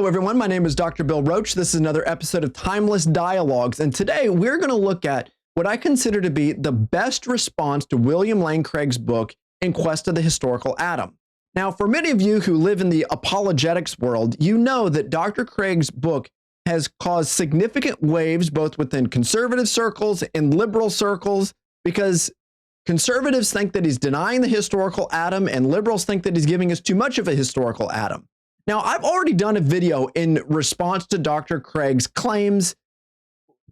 Hello, everyone. My name is Dr. Bill Roach. This is another episode of Timeless Dialogues, and today we're going to look at what I consider to be the best response to William Lane Craig's book, In Quest of the Historical Atom. Now, for many of you who live in the apologetics world, you know that Dr. Craig's book has caused significant waves both within conservative circles and liberal circles, because conservatives think that he's denying the historical atom and liberals think that he's giving us too much of a historical atom. Now, I've already done a video in response to Dr. Craig's claims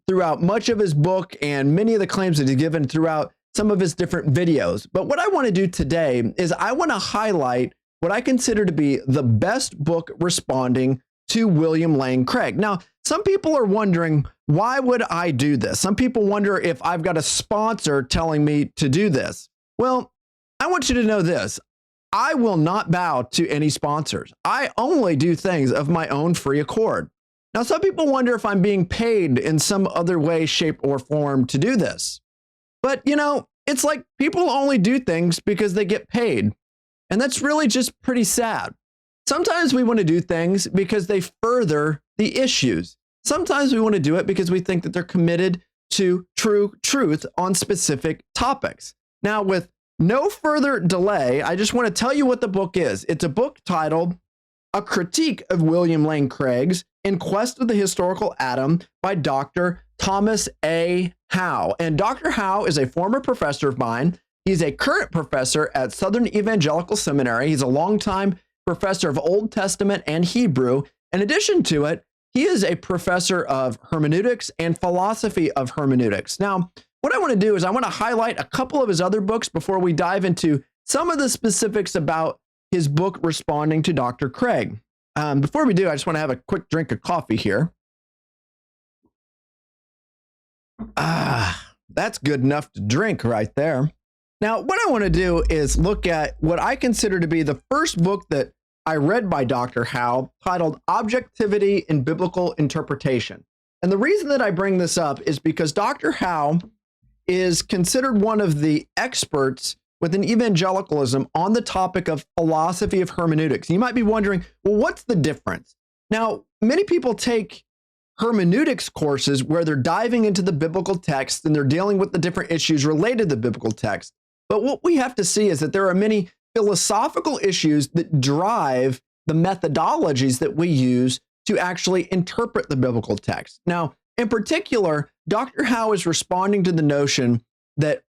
throughout much of his book and many of the claims that he's given throughout some of his different videos. But what I want to do today is I want to highlight what I consider to be the best book responding to William Lane Craig. Now, some people are wondering, why would I do this? Some people wonder if I've got a sponsor telling me to do this. Well, I want you to know this. I will not bow to any sponsors. I only do things of my own free accord. Now, some people wonder if I'm being paid in some other way, shape, or form to do this. But, you know, it's like people only do things because they get paid. And that's really just pretty sad. Sometimes we want to do things because they further the issues. Sometimes we want to do it because we think that they're committed to truth on specific topics. Now, with no further delay, I just want to tell you what the book is. It's a book titled A Critique of William Lane Craig's In Quest of the Historical Atom by Dr. Thomas A. Howe. And Dr. Howe is a former professor of mine. He's a current professor at Southern Evangelical Seminary. He's a longtime professor of Old Testament and Hebrew. In addition to it, he is a professor of hermeneutics and philosophy of hermeneutics. Now, what I want to do is I want to highlight a couple of his other books before we dive into some of the specifics about his book responding to Dr. Craig. Before we do, I just want to have a quick drink of coffee here. That's good enough to drink right there. Now, what I want to do is look at what I consider to be the first book that I read by Dr. Howe, titled Objectivity in Biblical Interpretation. And the reason that I bring this up is because Dr. Howe is considered one of the experts within evangelicalism on the topic of philosophy of hermeneutics. You might be wondering, well, what's the difference? Now, many people take hermeneutics courses where they're diving into the biblical text and they're dealing with the different issues related to the biblical text. But what we have to see is that there are many philosophical issues that drive the methodologies that we use to actually interpret the biblical text. Now, in particular, Dr. Howe is responding to the notion that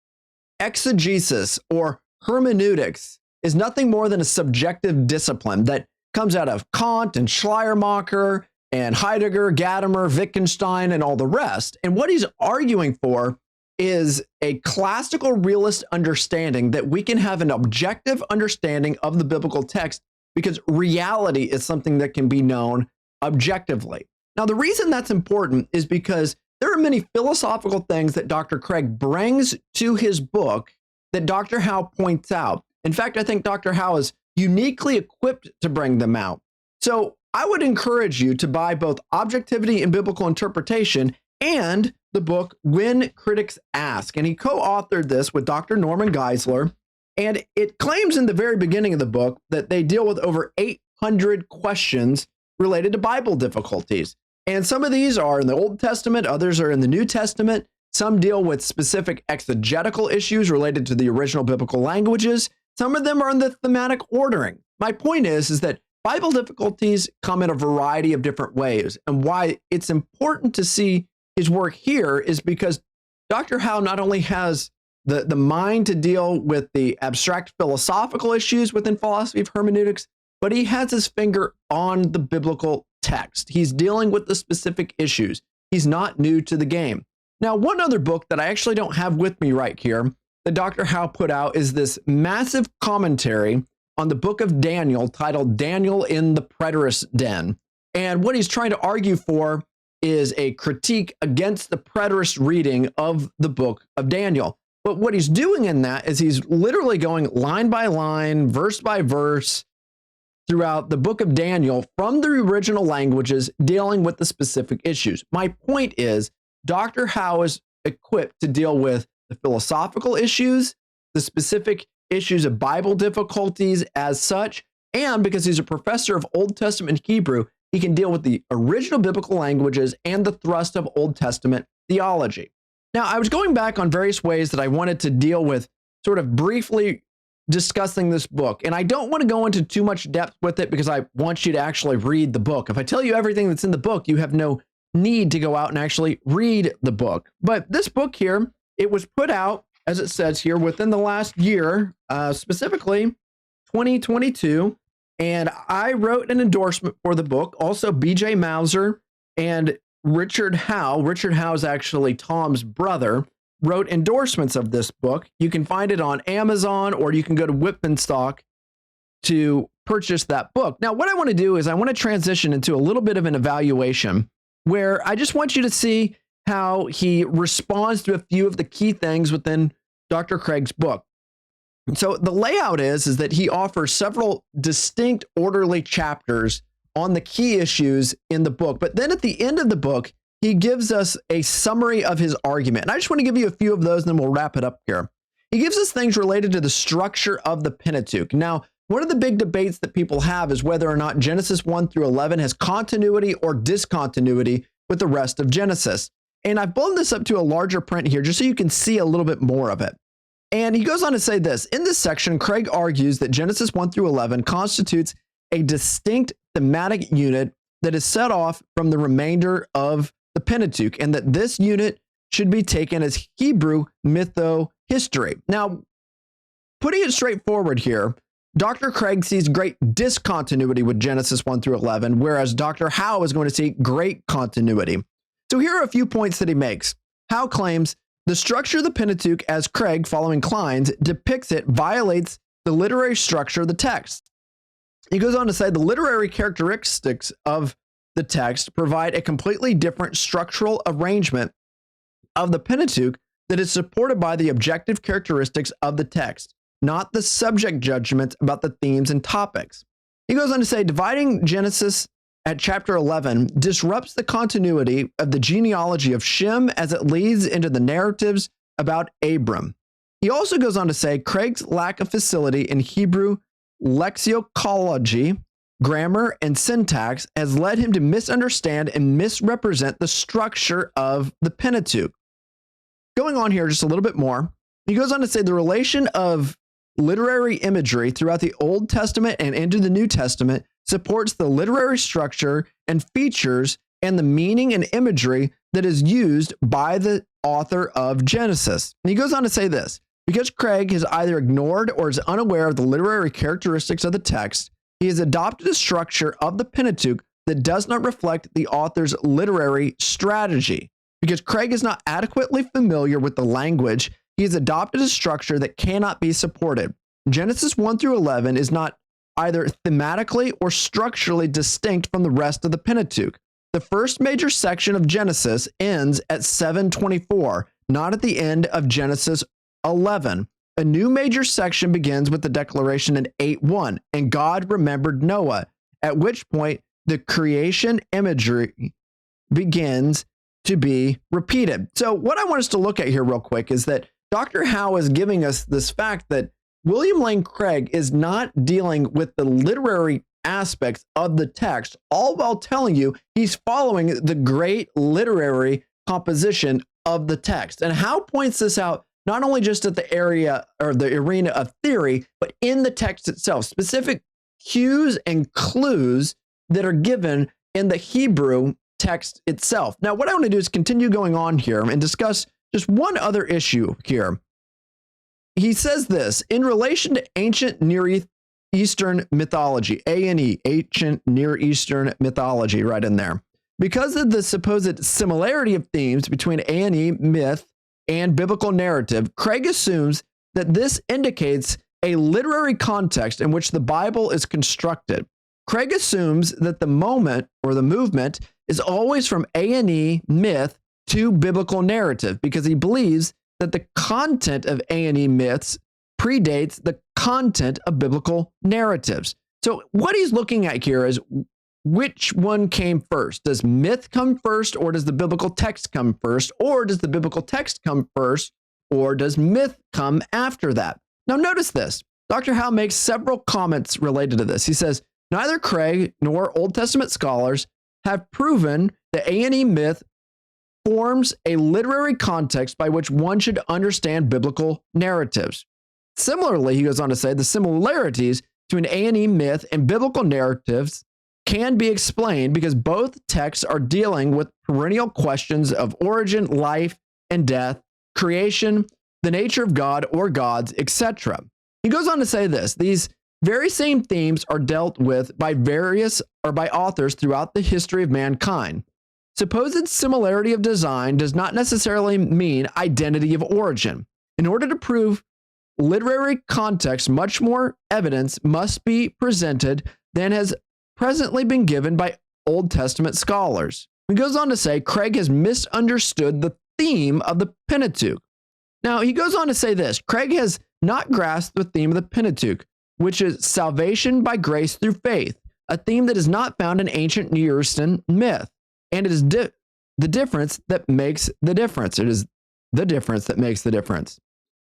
exegesis or hermeneutics is nothing more than a subjective discipline that comes out of Kant and Schleiermacher and Heidegger, Gadamer, Wittgenstein, and all the rest. And what he's arguing for is a classical realist understanding that we can have an objective understanding of the biblical text because reality is something that can be known objectively. Now, the reason that's important is because there are many philosophical things that Dr. Craig brings to his book that Dr. Howe points out. In fact, I think Dr. Howe is uniquely equipped to bring them out. So I would encourage you to buy both Objectivity in Biblical Interpretation and the book When Critics Ask. And he co-authored this with Dr. Norman Geisler. And it claims in the very beginning of the book that they deal with over 800 questions related to Bible difficulties. And some of these are in the Old Testament, others are in the New Testament. Some deal with specific exegetical issues related to the original biblical languages. Some of them are in the thematic ordering. My point is that Bible difficulties come in a variety of different ways. And why it's important to see his work here is because Dr. Howe not only has the mind to deal with the abstract philosophical issues within philosophy of hermeneutics, but he has his finger on the biblical text. He's dealing with the specific issues. He's not new to the game. Now, one other book that I actually don't have with me right here that Dr. Howe put out is this massive commentary on the book of Daniel titled Daniel in the Preterist Den. And what he's trying to argue for is a critique against the preterist reading of the book of Daniel. But what he's doing in that is he's literally going line by line, verse by verse, throughout the book of Daniel from the original languages dealing with the specific issues. My point is, Dr. Howe is equipped to deal with the philosophical issues, the specific issues of Bible difficulties as such, and because he's a professor of Old Testament Hebrew, He can deal with the original biblical languages and the thrust of Old Testament theology. Now, I was going back on various ways that I wanted to deal with sort of briefly discussing this book. And I don't want to go into too much depth with it because I want you to actually read the book. If I tell you everything that's in the book, you have no need to go out and actually read the book. But this book here, it was put out, as it says here, within the last year, specifically 2022. And I wrote an endorsement for the book. Also, B.J. Mauser and Richard Howe. Richard Howe is actually Tom's brother, wrote endorsements of this book. You can find it on Amazon, or you can go to Whitman Stock to purchase that book. Now, what I want to do is I want to transition into a little bit of an evaluation where I just want you to see how he responds to a few of the key things within Dr. Craig's book. So the layout is that he offers several distinct orderly chapters on the key issues in the book. But then at the end of the book, he gives us a summary of his argument. And I just want to give you a few of those, and then we'll wrap it up here. He gives us things related to the structure of the Pentateuch. Now, one of the big debates that people have is whether or not Genesis 1 through 11 has continuity or discontinuity with the rest of Genesis. And I've blown this up to a larger print here just so you can see a little bit more of it. And he goes on to say this. In this section, Craig argues that Genesis 1 through 11 constitutes a distinct thematic unit that is set off from the remainder of the Pentateuch, and that this unit should be taken as Hebrew mytho-history. Now, putting it straightforward here, Dr. Craig sees great discontinuity with Genesis 1 through 11, whereas Dr. Howe is going to see great continuity. So here are a few points that he makes. Howe claims the structure of the Pentateuch, as Craig, following Klein's, depicts it, violates the literary structure of the text. He goes on to say the literary characteristics of the text provide a completely different structural arrangement of the Pentateuch that is supported by the objective characteristics of the text, not the subject judgments about the themes and topics. He goes on to say dividing Genesis at chapter 11 disrupts the continuity of the genealogy of Shem as it leads into the narratives about Abram. He also goes on to say Craig's lack of facility in Hebrew lexicology, grammar, and syntax has led him to misunderstand and misrepresent the structure of the Pentateuch. Going on here just a little bit more, he goes on to say the relation of literary imagery throughout the Old Testament and into the New Testament supports the literary structure and features and the meaning and imagery that is used by the author of Genesis. And he goes on to say this, because Craig has either ignored or is unaware of the literary characteristics of the text, he has adopted a structure of the Pentateuch that does not reflect the author's literary strategy. Because Craig is not adequately familiar with the language, he has adopted a structure that cannot be supported. Genesis 1 through 11 is not either thematically or structurally distinct from the rest of the Pentateuch. The first major section of Genesis ends at 7:24, not at the end of Genesis 11. A new major section begins with the declaration in 8:1, and God remembered Noah, at which point the creation imagery begins to be repeated. So what I want us to look at here real quick is that Dr. Howe is giving us this fact that William Lane Craig is not dealing with the literary aspects of the text, all while telling you he's following the great literary composition of the text. And Howe points this out not only just at the area or the arena of theory, but in the text itself, specific cues and clues that are given in the Hebrew text itself. Now, what I want to do is continue going on here and discuss just one other issue here. He says this, in relation to ancient Near Eastern mythology, A&E, ancient Near Eastern mythology, right in there. Because of the supposed similarity of themes between A&E myth and biblical narrative, Craig assumes that this indicates a literary context in which the Bible is constructed. Craig assumes that the moment or the movement is always from A&E myth to biblical narrative because he believes that the content of A&E myths predates the content of biblical narratives. So what he's looking at here is which one came first? Does myth come first, or does the biblical text come first? Or does the biblical text come first, or does myth come after that? Now notice this. Dr. Howe makes several comments related to this. He says, Neither Craig nor Old Testament scholars have proven the A&E myth forms a literary context by which one should understand biblical narratives. Similarly, he goes on to say, the similarities between A&E myth and biblical narratives can be explained because both texts are dealing with perennial questions of origin, life and death, creation, the nature of God or gods, etc. He goes on to say this, these very same themes are dealt with by authors throughout the history of mankind. Supposed similarity of design does not necessarily mean identity of origin. In order to prove literary context, much more evidence must be presented than has presently been given by Old Testament scholars. He goes on to say, Craig has misunderstood the theme of the Pentateuch. Now, he goes on to say this, Craig has not grasped the theme of the Pentateuch, which is salvation by grace through faith, a theme that is not found in ancient Near Eastern myth. And it is the difference that makes the difference. It is the difference that makes the difference.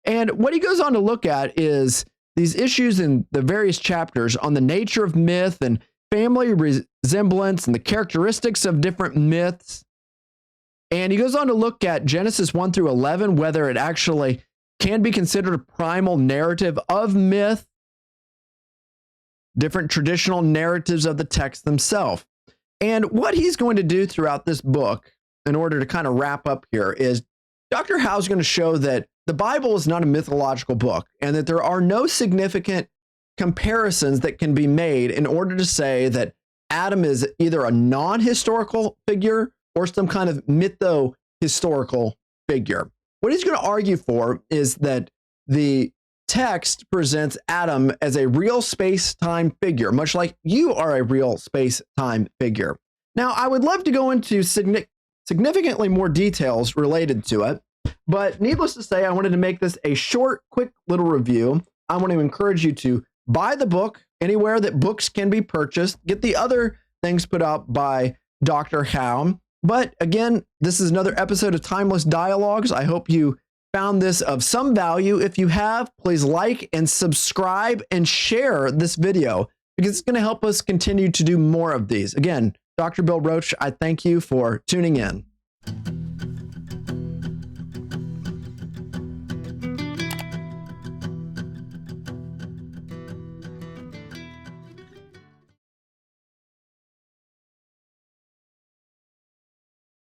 And what he goes on to look at is these issues in the various chapters on the nature of myth and family resemblance and the characteristics of different myths. And he goes on to look at Genesis 1 through 11, whether it actually can be considered a primal narrative of myth, different traditional narratives of the text themselves. And what he's going to do throughout this book, in order to kind of wrap up here, is Dr. Howe's going to show that the Bible is not a mythological book and that there are no significant comparisons that can be made in order to say that Adam is either a non-historical figure or some kind of mytho-historical figure. What he's going to argue for is that the text presents Adam as a real space-time figure, much like you are a real space-time figure. Now, I would love to go into significantly more details related to it, but needless to say, I wanted to make this a short, quick little review. I want to encourage you to buy the book anywhere that books can be purchased, get the other things put out by Dr. Howe. But again, this is another episode of Timeless Dialogues. I hope you found this of some value. If you have, please like and subscribe and share this video because it's going to help us continue to do more of these. Again, Dr. Bill Roach, I thank you for tuning in.